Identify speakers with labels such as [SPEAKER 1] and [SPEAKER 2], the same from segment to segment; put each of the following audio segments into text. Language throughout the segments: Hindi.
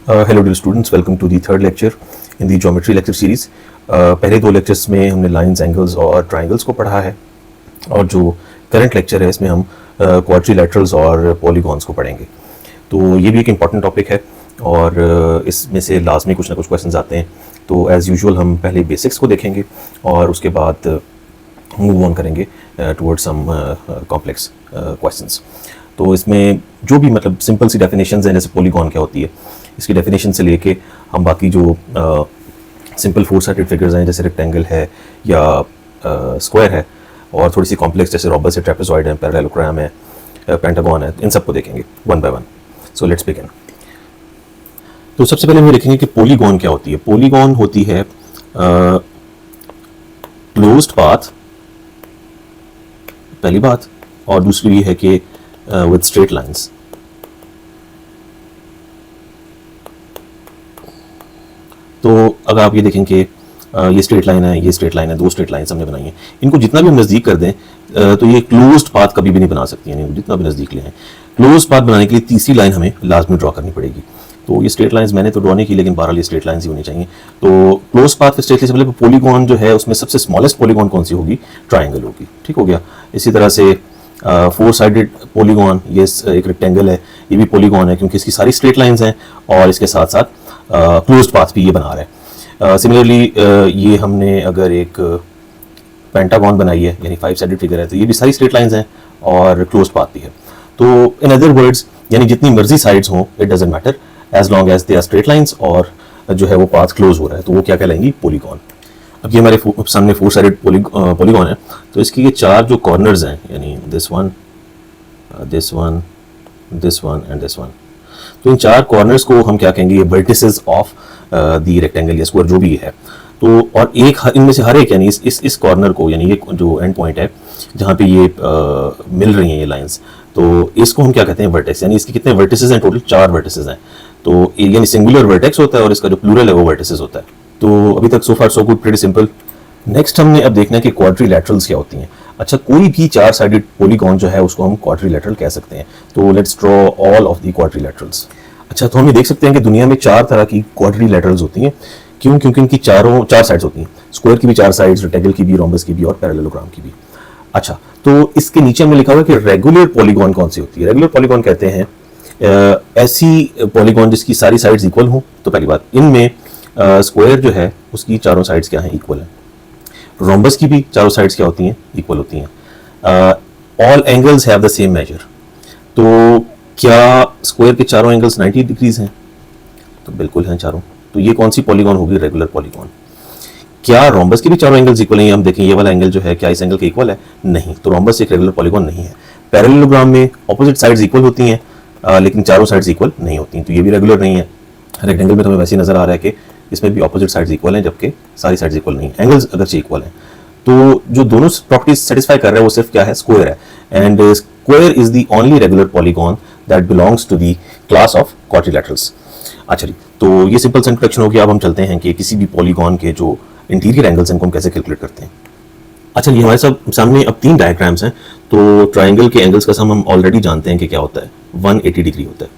[SPEAKER 1] Hello dear students, welcome to the third lecture in the geometry lecture series. पहले दो लेक्चर्स में हमने लाइंस, एंगल्स और ट्राइंगल्स को पढ़ा है, और जो करंट लेक्चर है इसमें हम क्वाड्रिलैटरल्स और पॉलीगॉन्स को पढ़ेंगे। तो ये भी एक इम्पॉर्टेंट टॉपिक है और इसमें से लास्ट में कुछ ना कुछ क्वेश्चंस आते हैं। तो एज़ यूजुअल हम पहले बेसिक्स को देखेंगे और उसके बाद मूव ऑन करेंगे टुवर्ड्स सम कॉम्प्लेक्स क्वेश्चंस। तो इसमें जो भी मतलब सिंपल सी डेफिनेशंस हैं, जैसे पॉलीगॉन क्या होती है, इसकी डेफिनेशन से लेके हम बाकी जो सिंपल फोर साइडेड फिगर्स हैं जैसे रेक्टेंगल है या स्क्वायर है, और थोड़ी सी कॉम्प्लेक्स जैसे रोबस है, ट्रेपेजॉइड है, पैरेललोग्राम है, पेंटागन है, इन सबको देखेंगे one by one. So let's begin. तो सबसे पहले हम देखेंगे कि पॉलीगॉन क्या होती है। पॉलीगॉन होती है क्लोज्ड पाथ, पहली बात, और दूसरी ये है कि विद स्ट्रेट लाइंस। तो अगर आप ये देखें कि ये स्ट्रेट लाइन है, ये स्ट्रेट लाइन है, दो स्ट्रेट लाइन्स हमने बनाई हैं, इनको जितना भी हम नज़दीक कर दें तो ये क्लोज्ड पाथ कभी भी नहीं बना सकती, यानी जितना भी नज़दीक ले हैं। क्लोज्ड पाथ बनाने के लिए तीसरी लाइन हमें लाजमी ड्रॉ करनी पड़ेगी। तो ये स्ट्रेट लाइंस मैंने तो ड्रॉ नहीं की, लेकिन बहरहाल ये स्ट्रेट लाइंस ही होनी चाहिए। तो क्लोज पाथ फिर स्ट्रेट लाइन से पहले पॉलीगॉन जो है उसमें सबसे स्मॉलेस्ट पॉलीगॉन कौन सी होगी? ट्राइंगल होगी। ठीक हो गया। इसी तरह से फोर साइडेड पॉलीगॉन, ये एक रेक्टेंगल है, ये भी पॉलीगॉन है क्योंकि इसकी सारी स्ट्रेट लाइंस हैं और इसके साथ साथ क्लोज्ड पाथ भी ये बना रहा है। सिमिलरली ये हमने अगर एक पेंटागन बनाई है, यानी फाइव साइडेड फिगर है, तो ये भी सारी स्ट्रेट लाइंस हैं और क्लोज्ड पाथ भी है। तो इन अदर वर्ड्स, यानी जितनी मर्जी साइड्स हों, it doesn't matter as long as they are straight lines और जो है वो पाथ क्लोज हो रहा है, तो वो क्या कहलाएंगी? पॉलीगॉन। अब ये हमारे सामने फोर साइडेड पॉलीगॉन है, तो इसकी ये चार जो कॉर्नर्स हैं, यानी this one, this one, this one and this one, तो इन चार कॉर्नर्स को हम क्या कहेंगे? ये वर्टिसेस ऑफ दी रेक्टेंगल या स्क्वायर जो भी है। तो और एक इनमें से हर एक, यानी इस कॉर्नर को, यानी ये जो एंड पॉइंट है जहाँ पे ये मिल रही हैं ये लाइंस, तो इसको हम क्या कहते हैं? वर्टेक्स। यानी इसके कितने वर्टिसेस हैं? टोटल 4 वर्टिसेस हैं। तो यानी सिंगुलर वर्टेक्स होता है और इसका जो प्लूरल है वो वर्टिसेस होता है। तो अभी तक so far so good, pretty simple. Next हमने अब देखना है कि क्वाड्रिलैटरल्स क्या होती हैं। अच्छा, कोई भी चार साइडेड पॉलीगॉन जो है उसको हम क्वाड्रिलैटरल कह सकते हैं। तो let's draw all of the quadrilaterals. अच्छा, तो हम ये देख सकते हैं कि दुनिया में 4 तरह की क्वाड्रिलैटरल्स होती हैं। क्यों? क्योंकि इनकी चार साइड्स होती हैं। स्क्वायर की भी 4 साइड्स, रेक्टेंगल की भी, रोम्बस की भी और पैरेललोग्राम की भी। अच्छा, तो इसके नीचे हमने लिखा हुआ है कि रेगुलर पॉलीगॉन कौन सी होती है। रेगुलर पॉलीगॉन कहते हैं ऐसी पॉलीगॉन जिसकी सारी साइड्स इक्वल हो। तो पहली बात, इनमें स्क्वायर जो है उसकी चारों साइड्स क्या हैं? इक्वल है। रोम्बस की भी चारों साइड्स क्या होती हैं? इक्वल होती हैं। All angles have the same measure. तो क्या स्क्वायर के चारों एंगल्स 90 डिग्रीज हैं? तो बिल्कुल हैं चारों। तो ये कौन सी पॉलीगॉन होगी? Regular polygon. क्या रोम्बस के भी चारों एंगल्स इक्वल हैं? हम देखें ये वाला एंगल जो है, क्या इस एंगल के इक्वल है? नहीं। तो रोम्बस एक रेगुलर पॉलीगॉन नहीं है। पैरेललोग्राम में ऑपोजिट साइड्स इक्वल होती हैं लेकिन चारों साइड्स इक्वल नहीं होती, तो ये भी रेगुलर नहीं है। रेक्टेंगल में तो हमें वैसे ही नजर आ रहा है कि इसमें भी ऑपोजिट साइड्स इक्वल हैं जबकि सारी साइड्स इक्वल नहीं, एंगल्स अगरचे इक्वल हैं। तो जो दोनों प्रॉपर्टीज सेटिस्फाई कर रहा है वो सिर्फ क्या है? स्क्वायर है। And square is the only regular polygon that belongs to the class of quadrilaterals. अच्छा जी, तो ये सिंपल सा इंट्रोडक्शन हो गया। अब हम चलते हैं कि किसी भी पॉलीगॉन के जो इंटीरियर एंगल्स हैं उनको हम कैसे कैलकुलेट करते हैं। अच्छा, ये हमारे सामने अब 3 डायग्राम्स हैं। तो ट्राइंगल के एंगल्स का सम हम ऑलरेडी जानते हैं कि क्या होता है? 180 डिग्री होता है।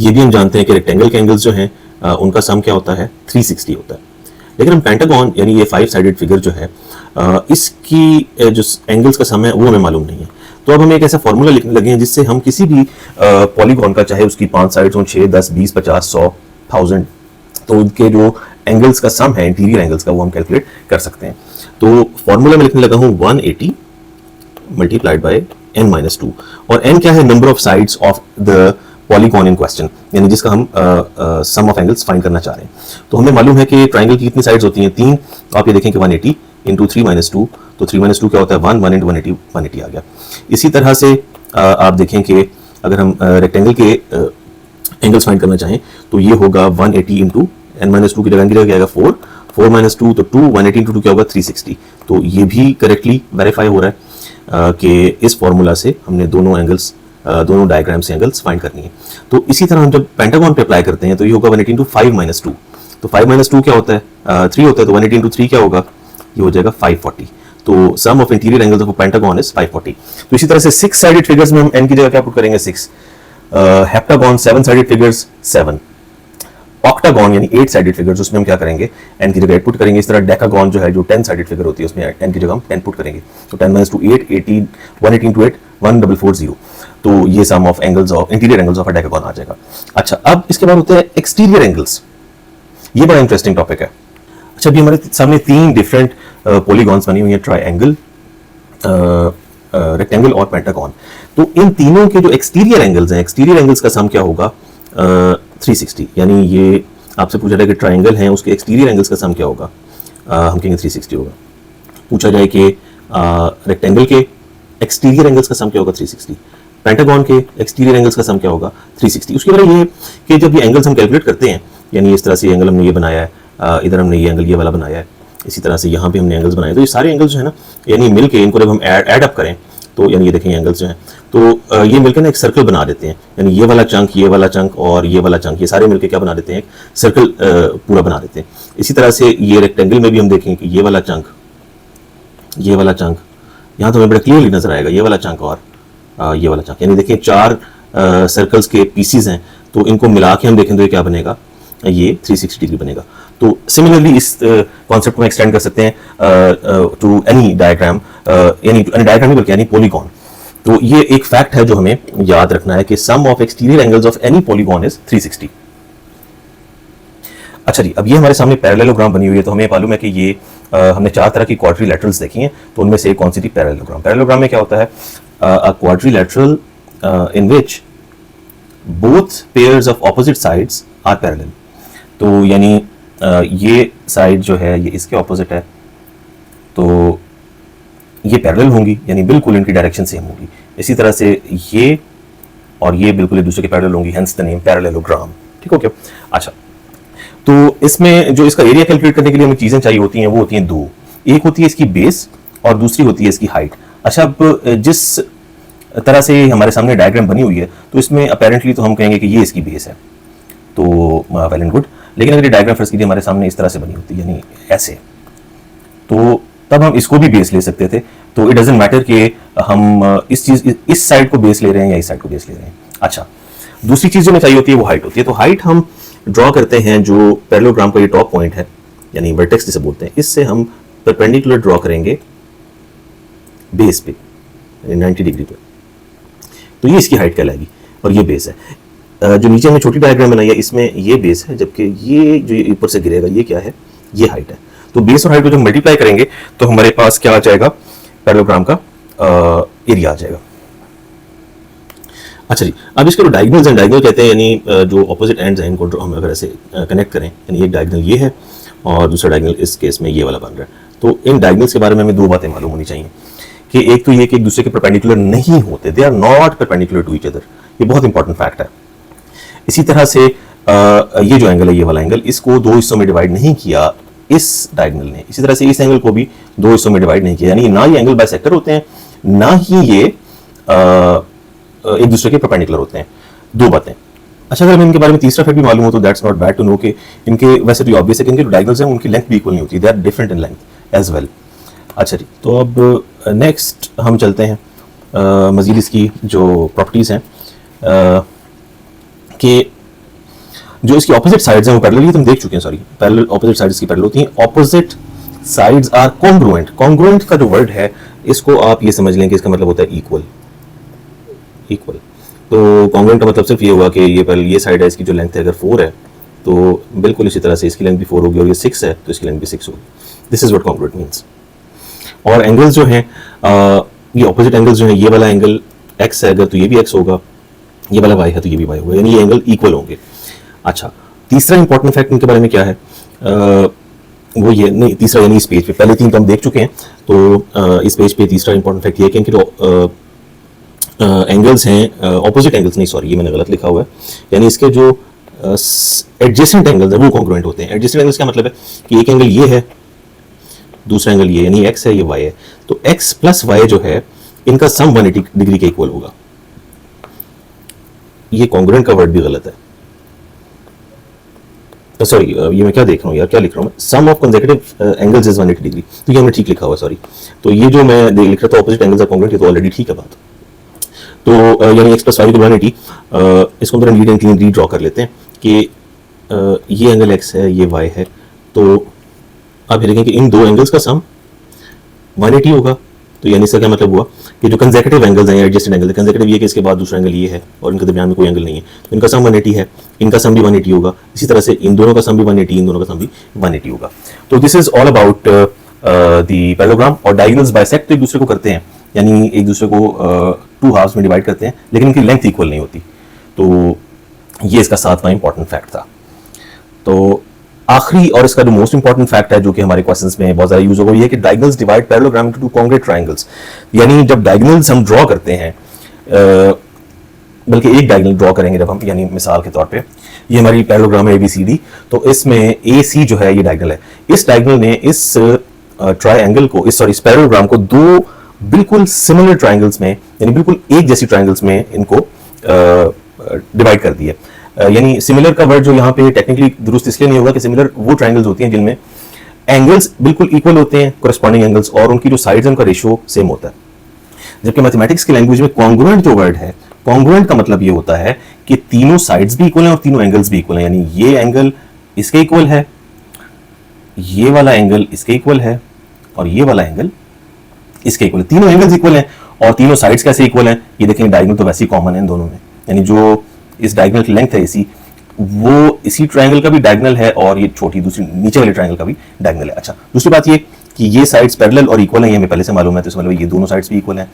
[SPEAKER 1] ये भी हम जानते हैं कि रेक्टेंगल के एंगल्स जो हैं उनका सम क्या होता है? 360 होता है। लेकिन हम पेंटागन, यानी ये 5 साइडेड फिगर जो है, इसकी जो एंगल्स का सम है वो हमें मालूम नहीं है। तो अब हम एक ऐसा फॉर्मूला लिखने लगे हैं जिससे हम किसी भी पॉलीगॉन का, चाहे उसकी 5 साइड्स हों, 6, 10, 20, 50, 100, 1000, तो उनके जो एंगल्स का सम है, इंटीरियर एंगल्स का, वो हम कैलकुलेट कर सकते हैं। तो फॉर्मूला में लिखने लगा हूं 180 मल्टीप्लाइड बाय n-2, और n क्या है? Number of sides of the polygon in question, यानी जिसका हम सम ऑफ एंगल्स फाइंड करना चाह रहे हैं। तो हमें मालूम है कि ट्राइंगल की कितनी साइड्स होती हैं? 3। तो आप ये देखें कि 180 इंटू 3-2, तो 3-2 क्या होता है? 1 इंटू 180 आ गया। इसी तरह से आप देखें कि अगर हम रेक्टेंगल के एंगल्स फाइंड करना चाहें तो ये होगा 180 इंटू n-2 की जगह क्या आएगा? 4 4-2, तो 2, 180 इंटू 2 क्या होगा? 360। तो ये भी करेक्टली वेरीफाई हो रहा है कि इस फॉर्मूला से हमने दोनों एंगल्स, दोनों डायग्राम से एंगल्स फाइंड करनी है। तो इसी तरह हम जब पेंटागन पे अप्लाई करते हैं तो ये होगा 180 इंटू 5-2, तो 5-2 क्या होता है? 3 होता है। तो 180 इंटू 3 क्या होगा? ये हो जाएगा 540। तो sum of interior angles of pentagon is 540। तो इसी तरह से 6 साइडेड फिगर्स में हम n की जगह क्या पुट करेंगे? 6। Heptagon 7 sided figures 7। ऑक्टागॉन यानी 8 साइडेड फिगर, उसमें हम क्या करेंगे, n की जगह 8 पुट करेंगे। इस तरह डेकागॉन जो है, जो 10 साइडेड फिगर होती है, उसमें n की जगह हम 10 पुट करेंगे। तो 10 - 2 8, 18 118 to 8 1440। तो ये sum of angles of interior angles of a decagon आ जाएगा। अच्छा, अब इसके बाद होता है एक्सटीरियर एंगल्स। ये बड़ा इंटरेस्टिंग टॉपिक है। अच्छा, अभी हमारे सामने 3 डिफरेंट पॉलीगॉन्स बनी हुई हैं, ट्राइंगल, रेक्टेंगल और पेंटागॉन। तो इन तीनों के जो एक्सटीरियर एंगल्स हैं, एक्सटीरियर एंगल्स का सम क्या होगा, 360। यानी ये आपसे पूछा जाए कि ट्राइंगल है, उसके एक्सटीरियर एंगल्स का सम क्या होगा, हम कहेंगे 360 होगा। पूछा जाए कि रेक्टेंगल के एक्सटीरियर एंगल्स का सम क्या होगा, 360। पेंटागॉन के एक्सटीरियर एंगल्स का सम क्या होगा, 360। उसकी वजह ये है कि जब ये एंगल्स हम कैलकुलेट करते हैं, यानी इस तरह से एंगल हमने ये बनाया है, इधर हमने ये एंगल ये वाला बनाया है, इसी तरह से यहाँ पे हमने एंगल्स बनाए, तो ये सारे एंगल्स जो है ना, यानी मिलके इनको जब हम ऐड अप करें, तो यानी ये देखें एंगल्स जो हैं, तो ये मिलकर ना एक सर्कल बना देते हैं। यानी ये वाला चंक, ये वाला चंक और ये वाला चंक, ये सारे मिलकर क्या बना देते हैं, एक सर्कल पूरा बना देते हैं। इसी तरह से ये रेक्टेंगल में भी हम देखें कि ये वाला चंक, ये वाला चंक, यहाँ तो हमें बड़ा क्लियरली नजर आएगा, ये वाला चंक और ये वाला चंक। यानी देखिए 4 सर्कल्स के पीसीज हैं, तो इनको मिला के हम देखें तो ये क्या बनेगा, ये 360 डिग्री बनेगा। तो सिमिलरली इस कॉन्सेप्ट को एक्सटेंड कर सकते हैं टू एनी डायग्राम, यानी डायग्राम नहीं बल्कि एनी पॉलीगॉन। तो ये एक फैक्ट है जो हमें याद रखना है कि sum of exterior angles of any polygon is 360। अच्छा जी, अब ये हमारे सामने पैरेललोग्राम बनी हुई है, तो हमें मालूम है कि ये हमने 4 तरह की क्वाड्रिलैटरल्स देखी हैं, तो उनमें से एक कौन सी थी, पैरेललोग्राम। पैरेललोग्राम में क्या होता है, a quadrilateral in which both pairs of opposite sides are parallel. तो यानी ये साइड जो है ये इसके ऑपोजिट है, तो ये पैरेलल होंगी, यानी बिल्कुल इनकी डायरेक्शन सेम होगी। इसी तरह से ये और ये बिल्कुल एक दूसरे के पैरेलल होंगी, हेंस द नेम पैरेललोग्राम। ठीक हो क्या? अच्छा, तो इसमें जो इसका एरिया कैलकुलेट करने के लिए हमें चीजें चाहिए होती हैं, वो होती हैं 2। एक होती है इसकी बेस और दूसरी होती है इसकी हाइट। अच्छा, अब जिस तरह से हमारे सामने डायग्राम बनी हुई है, तो इसमें अपेरेंटली तो हम कहेंगे कि ये इसकी बेस है, तो वेल एंड गुड। लेकिन अगर ये डायग्राम फर्स्ट कीजिए हमारे सामने इस तरह से बनी होती, यानी ऐसे, तो तब हम इसको भी बेस ले सकते थे। तो इट डजंट मैटर कि हम इस साइड को बेस ले रहे हैं या इस साइड को बेस ले रहे हैं। अच्छा, दूसरी चीज जो हमें चाहिए होती है वो हाइट होती है। तो हाइट हम ड्रॉ करते हैं, जो पैरेललोग्राम का ये टॉप पॉइंट है, यानी वर्टेक्स जिसे बोलते हैं, इससे हम परपेंडिकुलर ड्रॉ करेंगे बेस पे, 90 डिग्री पे। तो ये इसकी हाइट कहलाएगी और ये बेस है। जो नीचे हमने छोटी डायग्राम बनाई है, इसमें ये बेस है, जबकि ये जो ऊपर से गिरेगा ये क्या है, ये हाइट है। तो बेस और हाइट को जब मल्टीप्लाई करेंगे तो हमारे पास क्या आ जाएगा, पैरेललोग्राम का एरिया आ जाएगा। अच्छा जी, अब इसके जो डायगोनल्स हैं, डायगोनल कहते हैं यानी जो ऑपोजिट एंड्स हैं, इनको हम अगर ऐसे कनेक्ट करें, यानी एक डायगोनल ये है और दूसरा डायगोनल इस केस में ये वाला बन रहा है। तो इन डायगोनल्स के बारे में हमें 2 बातें मालूम होनी चाहिए कि एक तो ये कि एक दूसरे के परपेंडिकुलर नहीं होते, they are not perpendicular to each other. ये बहुत इंपॉर्टेंट फैक्ट है। इसी तरह से ये जो एंगल है, ये वाला एंगल, इसको 2 हिस्सों में डिवाइड नहीं किया इस डायगोनल ने। इसी तरह से इस एंगल को भी 2 हिस्सों में डिवाइड नहीं किया, यानी ना ये एंगल बाइसेक्टर होते हैं, ना ही ये एक दूसरे के परपेंडिकुलर होते हैं। 2 बातें। अच्छा, अगर हमें इनके बारे में तीसरा फैक्ट भी मालूम हो तो that's not bad to know कि इनके, वैसे तो ऑब्वियस है कि इनके जो डायगोनल्स हैं उनकी लेंथ भी इक्वल नहीं होती, they are different in length as well. अच्छा जी, तो अब नेक्स्ट हम चलते हैं मजीद इसकी जो प्रॉपर्टीज हैं कि जो इसकी ऑपोजिट साइड्स हैं वो पैरेलल, ये तुम देख चुके हैं, सॉरी, पैरेलल ऑपोजिट साइड्स की पैरेलल होती हैं। Opposite sides are congruent. Congruent का जो वर्ड है, इसको आप ये समझ लें कि इसका मतलब होता है इक्वल। इक्वल, तो कॉन्ग्रुएंट का मतलब सिर्फ ये हुआ कि ये साइड है, इसकी जो लेंथ है अगर 4 है, तो बिल्कुल इसी तरह से इसकी लेंथ भी 4 होगी, और ये 6 है तो इसकी लेंथ भी 6 होगी। This is what congruent means. और एंगल्स जो हैं, ये ऑपोजिट एंगल्स जो हैं, ये वाला एंगल x है अगर, तो ये भी x होगा, ये वाला y है तो ये भी y होगा, यानी ये एंगल इक्वल होंगे। अच्छा, तीसरा इंपॉर्टेंट फैक्ट इनके बारे में क्या है, वो ये नहीं, तीसरा यानी इस पेज पे, पहले 3 तो हम देख चुके हैं, तो इस पेज पे तीसरा इंपॉर्टेंट फैक्ट ये है कि इनके जो एंगल्स हैं, ऑपोजिट एंगल्स नहीं, सॉरी, ये मैंने गलत लिखा हुआ है, यानी इसके जो एडजेसेंट एंगल्स हैं वो कॉन्ग्रुएंट होते हैं। एडजेसेंट एंगल्स का मतलब है कि एक एंगल ये है, दूसरा एंगल ये, यानी x है, ये y है, तो x प्लस y जो है, इनका सम 180 डिग्री के इक्वल होगा। ये कॉन्ग्रुएंट का वर्ड भी गलत है, तो सॉरी, ये मैं क्या देख रहा हूँ यार, क्या लिख रहा हूँ मैं, sum of consecutive angles is 180 degree, तो ये हमने ठीक लिखा हुआ, सॉरी। तो ये जो मैं लिख रहा था ऑपोजिट एंगल्स आर कॉन्ग्रुएंट, ये तो ऑलरेडी ठीक है बात। तो यानी x प्लस y को 180, इसको हम रीड एंड क्लीन रीड्रॉ कर लेते हैं कि ये एंगल x है, ये y है, तो आप ये देखें कि इन दो एंगल्स का सम 180 होगा। तो यानी इसका क्या मतलब हुआ कि जो कंसेक्यूटिव एंगल्स हैं, एडजस्टेड एंगल, कंसेक्यूटिव ये कि इसके बाद दूसरा एंगल ये है और इनके दरमियान में कोई एंगल नहीं है, तो इनका सम 180 है, इनका सम भी 180 होगा। इसी तरह से इन दोनों का सम भी 180, इन दोनों का सम भी 180 होगा। तो this is all about the parallelogram. और डायगोनल्स बाइसेक्ट एक दूसरे को करते हैं, यानी एक दूसरे को टू हाफ्स में डिवाइड करते हैं, लेकिन इनकी लेंथ इक्वल नहीं होती। तो ये इसका 7वां इंपॉर्टेंट फैक्ट था। तो आखिरी और इसका जो मोस्ट इंपॉर्टेंट फैक्ट है जो कि हमारे क्वेश्चंस में बहुत ज्यादा यूज होगा, ये है कि diagonals divide parallelogram into two congruent triangles. यानी जब डायगोनल्स हम ड्रॉ करते हैं, बल्कि एक डायगोनल ड्रॉ करेंगे जब हम, यानी मिसाल के तौर पे ये हमारी पैरेललोग्राम है ABCD, तो इसमें AC जो है ये डायगोनल है। इस डायगोनल ने इस ट्रायंगल को, इस पैरेललोग्राम को दो बिल्कुल सिमिलर ट्रायंगल्स में, यानी बिल्कुल एक जैसी ट्रायंगल्स में इनको डिवाइड कर दिया। यानी सिमिलर का वर्ड जो यहाँ पे टेक्निकली दुरुस्त इसलिए नहीं होगा कि सिमिलर वो ट्रायंगल्स होती हैं जिनमें एंगल्स बिल्कुल इक्वल होते हैं, कोरेस्पॉन्डिंग एंगल्स, और उनकी जो साइड्स हैं उनका रेशियो सेम होता है। जबकि मैथमेटिक्स की लैंग्वेज में कॉन्ग्रुएंट जो वर्ड है, कॉन्ग्रुएंट का मतलब ये होता है कि तीनों साइड्स भी इक्वल हैं और तीनों एंगल्स भी इक्वल हैं। यानी ये एंगल इसके इक्वल है, ये वाला एंगल इसके इक्वल है, और ये वाला एंगल इसके इक्वल है। तीनों एंगल्स इक्वल हैं और तीनों साइड्स कैसे इक्वल हैं, ये देखेंगे डायगोनल तो वैसे ही कॉमन है इन दोनों में। यानी जो इस डायगोनल की लेंथ है इसी, वो इसी ट्रायंगल का भी डायगोनल है और ये छोटी दूसरी नीचे वाले ट्रायंगल का भी डायगोनल है। अच्छा, दूसरी बात ये कि ये साइड्स पैरेलल और इक्वल हैं, ये हमें पहले से मालूम है, तो इसका मतलब ये दोनों साइड्स भी इक्वल हैं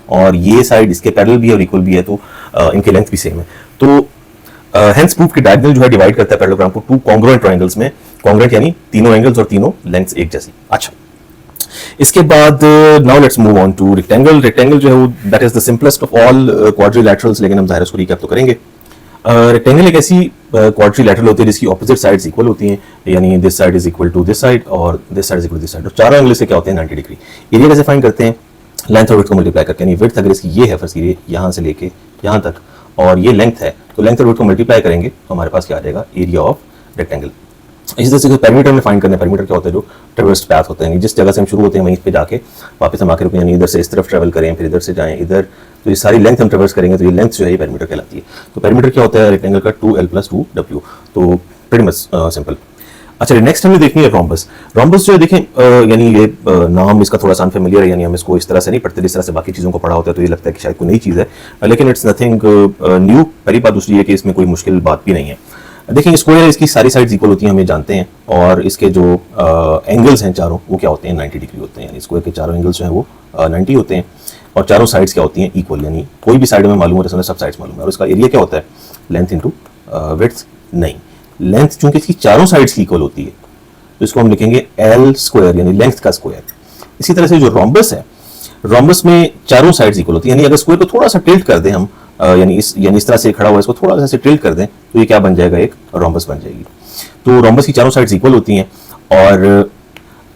[SPEAKER 1] और ये साइड इसके पैरेलल भी है और इक्वल भी है, तो इनके लेंथ भी सेम है। तो हेंस प्रूफ कि डायगोनल जो है डिवाइड करता है पैरेललोग्राम को टू कॉन्ग्रुएंट ट्रायंगल्स में। कॉन्ग्रुएंट यानी तीनों एंगल्स और तीनों लेंथ्स एक जैसी। अच्छा, इसके बाद now let's move on to rectangle. Rectangle जो है वो that is the simplest of all quadrilaterals, लेकिन हम जाहिर उसको रिकैप तो करेंगे। रेक्टेंगल एक ऐसी क्वाड्रिलैटरल होती है जिसकी ऑपोजिट साइड्स इक्वल होती हैं, यानी this side is equal to this side और this side is equal to this side, और चारों एंगल से क्या होते हैं 90 डिग्री। एरिया कैसे फाइंड करते हैं, लेंथ और विड्थ को मल्टीप्लाई करके। यानी विड्थ अगर इसकी ये है, फर्स्ट ये यहाँ से लेके यहाँ तक, और ये लेंथ है, तो लेंथ और विड्थ को मल्टीप्लाई करेंगे तो हमारे पास क्या आ जाएगा, एरिया ऑफ रेक्टेंगल। इसी तरह से पैरामीटर में फाइंड करना है। पैरामीटर क्या होता है, जो ट्रेवर्स पाथ होते हैं, जिस जगह से हम शुरू होते हैं वहीं पे जाके वापस हम आके रुकें, यानी इधर से इस तरफ ट्रेवल करें, फिर इधर से जाएं इधर, तो ये सारी लेंथ हम ट्रेवर्स करेंगे, तो ये लेंथ जो है ये पैरामीटर कहलाती है। तो पैरामीटर क्या होता है, रेक्टेंगल का 2L+2W, तो प्रीटी मच सिंपल। अच्छा, नेक्स्ट हमें देखनी है रोम्बस। रोम्बस जो है देखें, यानी ये नाम इसका थोड़ा सा अनफेमिलियर है, यानी हम इसको इस तरह से नहीं पढ़ते जिस तरह से बाकी चीज़ों को पढ़ा होता है, तो ये लगता है कि शायद कोई नई चीज़ है, लेकिन इट्स नथिंग न्यू। पहली बात। दूसरी है कि इसमें कोई मुश्किल बात भी नहीं है। देखिए, स्क्वायर इसकी सारी साइड्स इक्वल होती हैं, हमें जानते हैं, और इसके जो एंगल्स हैं चारों, वो क्या होते हैं, 90 डिग्री होते हैं। यानी स्क्वायर के चारों एंगल्स जो हैं वो 90 होते हैं, और चारों साइड्स क्या होती हैं, इक्वल। यानी कोई भी साइड में मालूम हो, सब साइड्स मालूम है। और इसका एरिया क्या होता है, लेंथ इंटू विड्थ नहीं, लेंथ चूंकि इसकी चारों साइड्स की इक्वल होती है, तो इसको हम लिखेंगे L स्क्वायर, यानी लेंथ का स्क्वायर। इसी तरह से जो रोम्बस है, रोम्बस में चारों साइड्स इक्वल होती है। यानी अगर स्क्वायर को थोड़ा सा टिल्ट कर दें हम, यानी इस तरह से खड़ा हुआ, इसको थोड़ा सा से टिल्ट कर दें, तो ये क्या बन जाएगा, एक रोम्बस बन जाएगी। तो रोम्बस की चारों साइड्स इक्वल होती हैं। और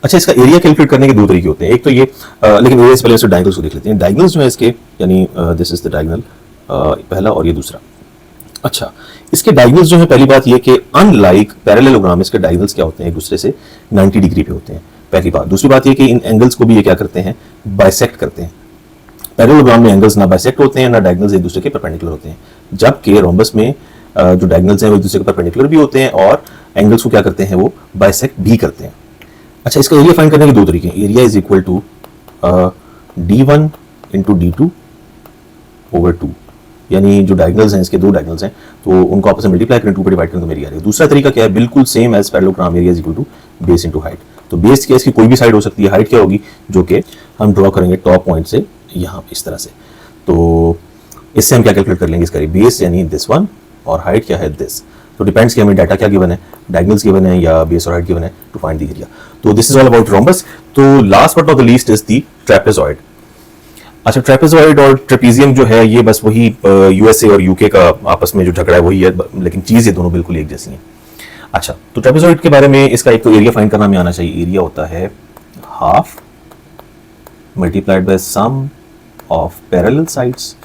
[SPEAKER 1] अच्छा, इसका एरिया कैलकुलेट करने के दो तरीके होते हैं। एक तो ये, लेकिन एरिया से पहले इसको डायगोनल्स को देख लेते हैं। डायगोनल्स जो है इसके, यानी दिस इज द डायगोनल पहला और ये दूसरा। अच्छा, इसके डायगोनल्स जो है, पहली बात ये कि अनलाइक पैरेललोग्राम, इसके डायगोनल्स क्या होते हैं, एक दूसरे से 90 डिग्री पे होते हैं, पहली बात। दूसरी बात ये कि इन एंगल्स को भी ये क्या करते हैं, बाइसेक्ट करते हैं। पैरेललोग्राम में एंगल्स ना बाइसेक्ट होते हैं, ना डायगोनल्स एक दूसरे के परपेंडिकुलर होते हैं, जबकि रोम्बस में जो डायगोनल्स हैं वो एक दूसरे के परपेंडिकुलर भी होते हैं और एंगल्स को क्या करते हैं, वो बाइसेक्ट भी करते हैं। अच्छा, इसका एरिया फाइंड करने के दो तरीके हैं। Area is equal to D1 into D2 over 2, यानी जो डायगोनल्स हैं, इसके दो डायगोनल्स हैं, तो उनको आपस में मल्टीप्लाई करें, 2 पे डिवाइड करें तो मेरी आ रही है। दूसरा तरीका क्या है, बिल्कुल same as parallelogram, area is equal to base into height. तो बेस क्या, इसकी कोई भी साइड हो सकती है, हाइट क्या होगी, जो कि हम ड्रॉ करेंगे टॉप पॉइंट से यहाँ इस तरह से। तो इससे हम क्या कैलकुलेट कर लेंगे, इसका बेस यानी दिस वन, और हाइट क्या है, दिस। तो डिपेंड्स कि हमें डाटा क्या गिवन है, डायगोनल्स गिवन है या बेस और हाइट गिवन है, टू फाइंड द एरिया। तो this is all about rhombus. तो last but not the least is the trapezoid. अच्छा, ट्रेपेजॉइड और ट्रेपीजियम जो है, ये बस वही यूएसए और यूके का आपस में जो झगड़ा है वही है, लेकिन चीज़ ये दोनों बिल्कुल एक जैसी हैं। अच्छा, तो ट्रेपेजॉइड के बारे में इसका एक तो एरिया फाइंड करना हमें आना चाहिए। एरिया होता है half multiplied by sum of parallel sides,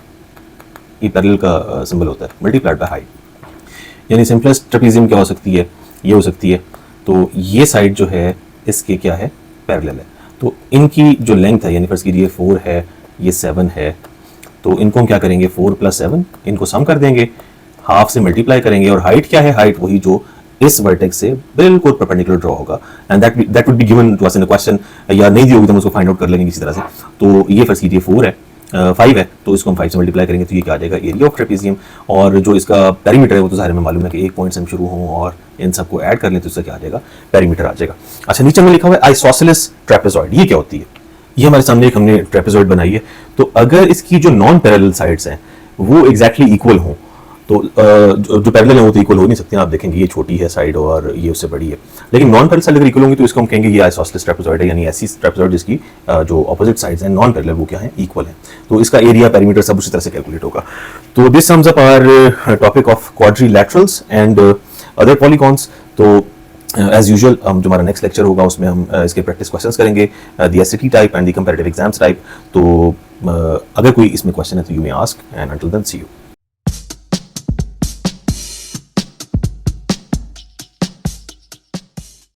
[SPEAKER 1] ये पैरेलल का सिंबल होता है, मल्टीप्लाइड बाय हाइट। यानी सिंपलेस्ट ट्रेपीजियम क्या हो सकती है, ये हो सकती है। तो ये साइड जो है इसके क्या है, पैरेलल है, तो इनकी जो लेंथ है, यानी फर्स्ट कीजिए 4 है, ये 7 है, तो इनको हम क्या करेंगे, 4 + 7 इनको सम कर देंगे, हाफ से मल्टीप्लाई करेंगे, और हाइट क्या है, हाइट वही जो इस वर्टेक्स से बिल्कुल परपेंडिकुलर ड्रॉ होगा and that would be given to us in the question, या नहीं दी होगी तो हम उसको फाइंड आउट कर लेंगे किसी तरह से। तो ये फर्स्ट कीजिए 4 है, 5 है, तो इसको हम 5 से मल्टीप्लाई करेंगे तो ये क्या आ जाएगा, एरिया ऑफ ट्रेपेजियम। और जो इसका पेरीमीटर है वो तो सारे में मालूम है कि एक पॉइंट से हम शुरू हों और इन सबको ऐड कर लें तो इसका क्या आ जाएगा, पेरीमीटर आ जाएगा। अच्छा, नीचे में लिखा हुआ है आइसोसेलेस ट्रेपेजॉइड, ये क्या होती है? ये हमारे सामने एक हमने ट्रेपेजॉइड बनाई है, तो अगर इसकी जो नॉन पैरेलल साइड्स हैं वो एग्जैक्टली इक्वल हों, तो जो पैरेलल है वो तो इक्वल हो नहीं सकते हैं। आप देखेंगे ये छोटी है साइड और ये उससे बड़ी है, लेकिन नॉन पैरेलल साइड अगर इक्वल होंगी तो इसको हम कहेंगे ये आइसोसेलेस ट्रेपेजॉइड है, यानी ऐसी ट्रेपेजॉइड जिसकी जो ऑपोजिट साइड्स हैं नॉन पैरेलल वो क्या है, इक्वल है। तो इसका एरिया, पेरीमीटर सब उसी तरह से कैलकुलेट होगा। तो this sums up our topic of quadrilaterals and other polygons. तो एज यूजुअल जो हमारा नेक्स्ट लेक्चर होगा उसमें हम इसके प्रैक्टिस क्वेश्चंस करेंगे, the SAT type and the comparative exams type. तो अगर कोई इसमें क्वेश्चन है तो you may ask, and until then see you.